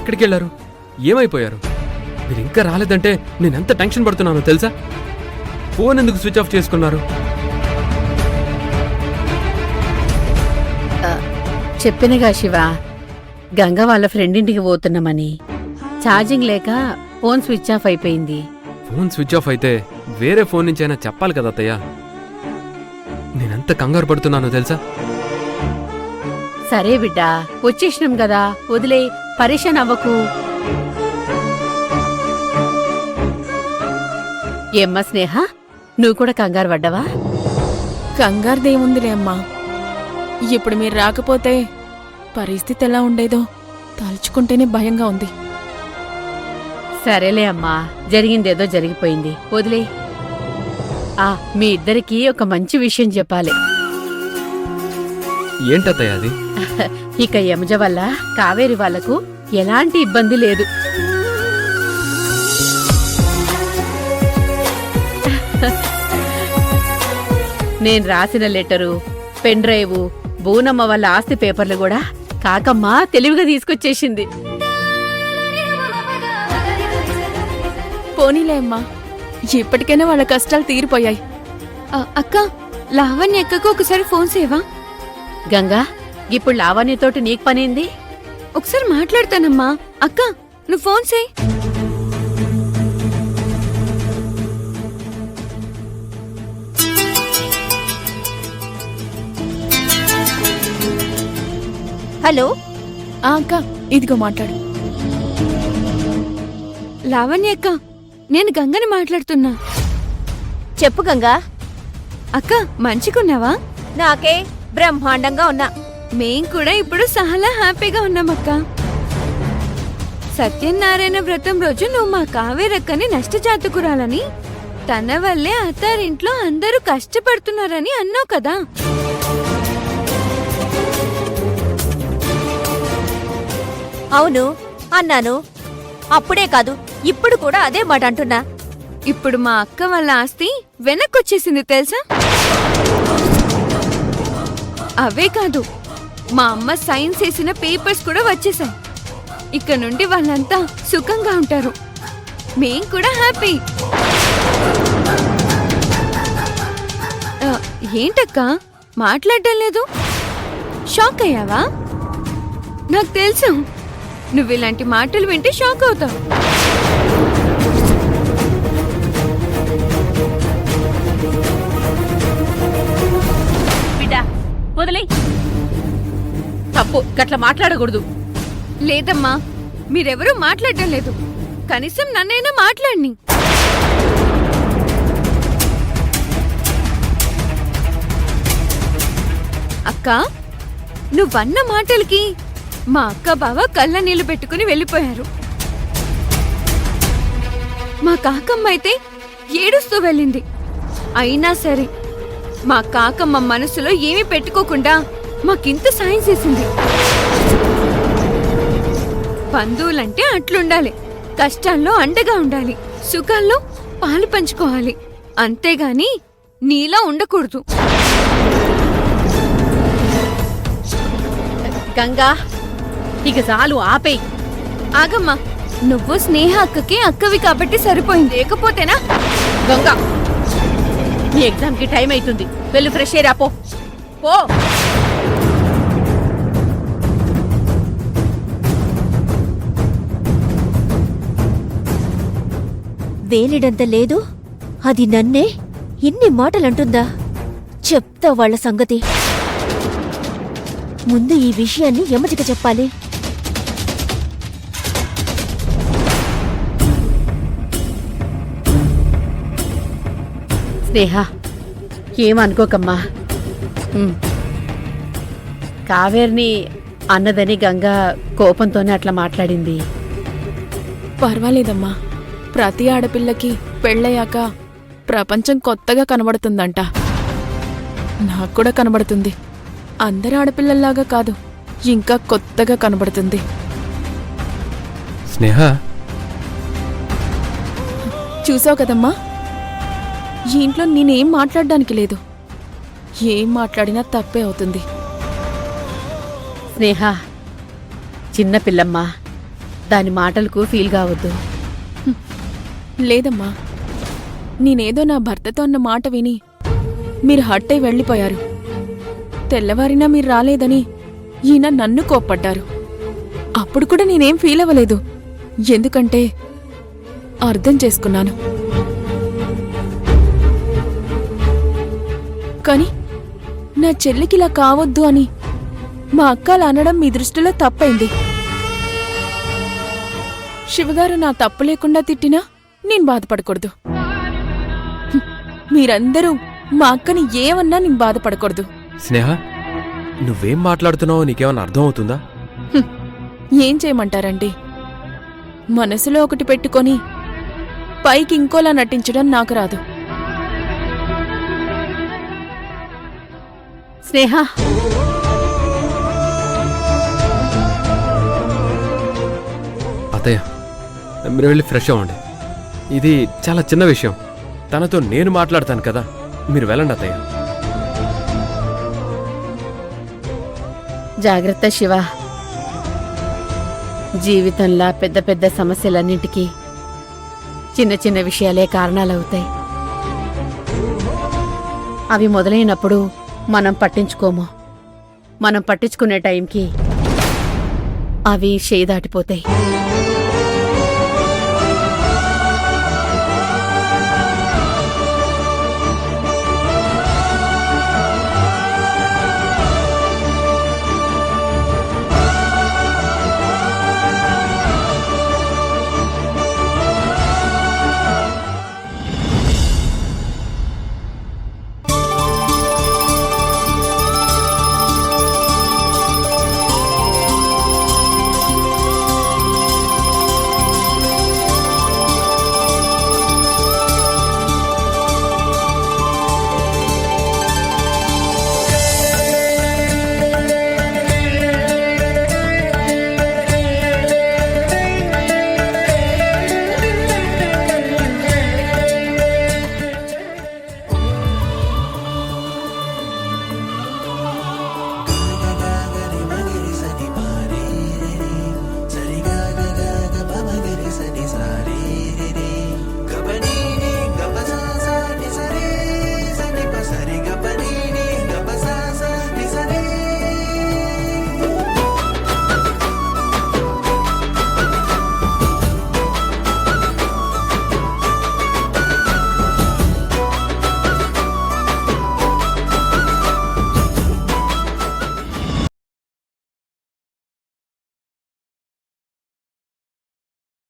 ఎక్కడికి వెళ్ళారు? ఏమైపోయారు? మీరు ఇంకా రాలేదంటే నేనెంత టెన్షన్ పడుతున్నానో తెలుసా? ఫోన్ ఎందుకు స్విచ్ ఆఫ్ చేసుకున్నారు? చెప్పినగా శివ, గంగ వాళ్ళ ఫ్రెండ్ ఇంటికి పోతున్నామని. ఛార్జింగ్ లేక ఫోన్ స్విచ్ ఆఫ్ అయిపోయింది. ఫోన్ స్విచ్ ఆఫ్ అయితే వేరే ఫోన్ నుంచి అయినా చెప్పాలి కదా అత్తయ్య. నేనెంత కంగారు పడుతున్నానో తెలుసా? సరే బిడ్డా, వచ్చేసినాం కదా, వదిలే, పరేషాన్ అవ్వకు. ఏమ్మా స్నేహ, నువ్వు కూడా కంగారు పడ్డావా? కంగారుదేముందిలే అమ్మా. ఇప్పుడు మీరు రాకపోతే పరిస్థితి ఎలా ఉండేదో తలుచుకుంటేనే భయంగా ఉంది. సరేలే అమ్మా, జరిగిందేదో జరిగిపోయింది, వదిలే. మీ ఇద్దరికీ ఒక మంచి విషయం చెప్పాలి. ఏంటత్తయ్య అది? ఇక యముజ వల్ల కావేరి వాళ్లకు ఎలాంటి ఇబ్బంది లేదు. నేను రాసిన లెటరు, పెన్ డ్రైవ్, బూనమ్మ వాళ్ళ ఆస్తి పేపర్లు కూడా కాకమ్మ తెలివిగా తీసుకొచ్చేసింది. పోనీలే అమ్మా, ఇప్పటికైనా వాళ్ళ కష్టాలు తీరిపోయాయి. అక్క, లావణ్య అక్కకు ఒకసారి ఫోన్ సేవా? గంగా, ఇప్పుడు లావణ్యతోటి నీకు పనేంది? ఒకసారి మాట్లాడతానమ్మా. అక్క, నువ్వు ఫోన్ చేయి. హలో అక్క, ఇదిగో మాట్లాడు. లావణ్య అక్క, నేను గంగని మాట్లాడుతున్నా. చెప్పు గంగా. అక్క, మంచిగున్నావా? నాకే బ్రహ్మాండంగా ఉన్నా. మేం కూడా ఇప్పుడు చాలా హ్యాపీగా ఉన్నామక్క. సత్యనారాయణ వ్రతం రోజు నువ్వు మా కావేరక్కని నష్టజాతకురాలని, తన వల్లే అత్తారింట్లో అందరూ కష్టపడుతున్నారని అన్నావు కదా. అవును అన్నాను. అప్పుడే కాదు, ఇప్పుడు కూడా అదే మాట అంటున్నా. ఇప్పుడు మా అక్క వాళ్ళ ఆస్తి వెనక్కొచ్చేసింది తెలుసా? అవే కాదు, మా అమ్మ సైన్ చేసిన పేపర్స్ కూడా వచ్చేసాయి. ఇక నుండి వాళ్ళంతా సుఖంగా ఉంటారు. మేం కూడా హ్యాపీ. ఏంటక్క మాట్లాడటం లేదు? షాక్ అయ్యావా? నాకు తెలుసు, నువ్వు ఇలాంటి మాటలు వింటే షాక్ అవుతావు. బిడ్డా, వదిలే. తప్పు, గట్ల మాట్లాడకూడదు. లేదమ్మా, మీరెవరూ మాట్లాడటం లేదు. కనీసం నన్నైనా మాట్లాడిని. అక్క, నువ్వన్న మాటలకి మా అక్క బావ కళ్ళ నీళ్లు పెట్టుకుని వెళ్ళిపోయారు. మా కాకమ్మ అయితే ఏడుస్తూ వెళ్ళింది. అయినా సరే మా కాకమ్మ మనసులో ఏమీ పెట్టుకోకుండా మాకింత సాయం చేసింది. బంధువులంటే అట్లుండాలి. కష్టాల్లో అండగా ఉండాలి, సుఖాల్లో పాలు పంచుకోవాలి. అంతేగాని నీలా ఉండకూడదు. గంగా, ఇక చాలు, ఆపేయ్. ఆగమ్మా, నువ్వు స్నేహ అక్కకి అక్కవి కాబట్టి సరిపోయింది. లేకపోతేనా? గంగా, నీ ఎగ్జామ్ కి టైం అవుతుంది, వెళ్ళి ఫ్రెష్ అయ్యి రాపో. పో. వేలిడంత లేదు, అది నన్నే ఇన్ని మాటలంటుందా? చెప్తా వాళ్ళ సంగతి. ముందు ఈ విషయాన్ని యమజికి చెప్పాలి. స్నేహ, ఏమనుకోకమ్మా. కావేరిని అన్నదని గంగా కోపంతోనే అట్లా మాట్లాడింది. పర్వాలేదమ్మా, ప్రతి ఆడపిల్లకి పెళ్ళయ్యాక ప్రపంచం కొత్తగా కనబడుతుందంట. నాకు కూడా కనబడుతుంది. అందరి ఆడపిల్లల్లాగా కాదు, ఇంకా కొత్తగా కనబడుతుంది. స్నేహ, చూసావు కదమ్మా, ఈ ఇంట్లో నేనేం మాట్లాడడానికి లేదు. ఏం మాట్లాడినా తప్పే అవుతుంది. స్నేహ, చిన్నపిల్లమ్మా, దాని మాటలకు ఫీల్ కావద్దు. లేదమ్మా, నేనేదో నా భర్తతో అన్న మాట విని మీరు హర్ట్ అయి వెళ్ళిపోయారు. తెల్లవారినా మీరు రాలేదని ఈయన నన్ను కోప్పడ్డారు. అప్పుడు కూడా నేనేం ఫీల్ అవ్వలేదు, ఎందుకంటే అర్థం చేసుకున్నాను. కాని నా చెల్లికిలా కావద్దు అని మా అక్క అలా అనడం మీ దృష్టిలో తప్పైంది. శివగారు నా తప్పు లేకుండా తిట్టినా నేను బాధపడకూడదు. మీరందరూ మా అక్కని ఏమన్నా నేను బాధపడకూడదు. స్నేహ, నువ్వేం మాట్లాడుతున్నావో నీకేమన్నా అర్థం అవుతుందా? ఏం చేయమంటారండి? మనసులో ఒకటి పెట్టుకొని పైకి ఇంకోలా నటించడం నాకు రాదు. స్నేహ, అత్తయ్య, మీరు వెళ్ళి ఫ్రెష్ అవ్వండి. ఇది చాలా చిన్న విషయం. తనతో నేను మాట్లాడతాను కదా, మీరు వెళ్ళండి అత్తయ్య. జాగ్రత్త శివ. జీవితంలో పెద్ద పెద్ద సమస్యలన్నింటికీ చిన్న చిన్న విషయాలే కారణాలవుతాయి. అవి మొదలైనప్పుడు మనం పట్టించుకోము. మనం పట్టించుకునే టైంకి అవి చేయి దాటిపోతాయి.